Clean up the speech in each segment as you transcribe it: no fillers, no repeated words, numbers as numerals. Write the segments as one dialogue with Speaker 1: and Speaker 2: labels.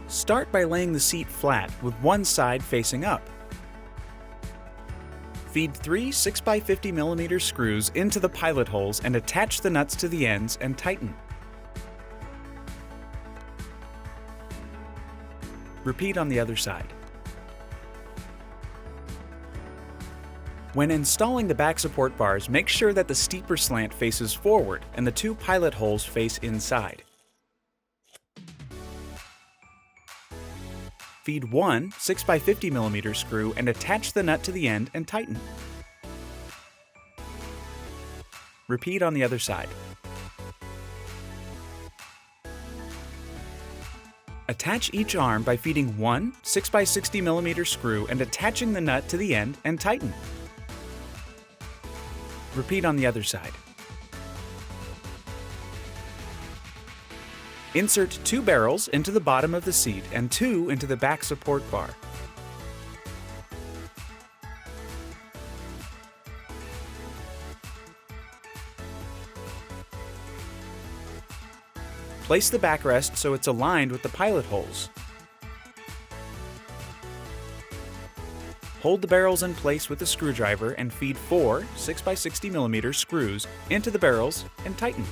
Speaker 1: Start by laying the seat flat with one side facing up. Feed 3 6x50mm screws into the pilot holes and attach the nuts to the ends and tighten. Repeat on the other side. When installing the back support bars, make sure that the steeper slant faces forward and the two pilot holes face inside. Feed one 6x50mm screw and attach the nut to the end and tighten. Repeat on the other side. Attach each arm by feeding one 6x60mm screw and attaching the nut to the end and tighten. Repeat on the other side. Insert 2 barrels into the bottom of the seat and 2 into the back support bar. Place the backrest so it's aligned with the pilot holes. Hold the barrels in place with a screwdriver and feed 4 6x60mm screws into the barrels and tighten.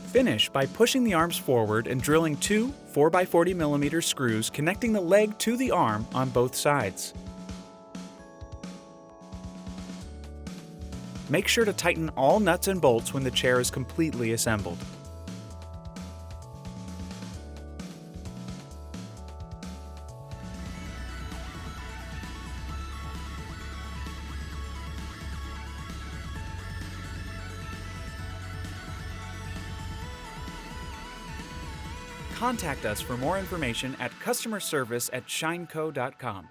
Speaker 1: Finish by pushing the arms forward and drilling 2 4x40mm screws connecting the leg to the arm on both sides. Make sure to tighten all nuts and bolts when the chair is completely assembled. Contact us for more information at customerservice@shineco.com.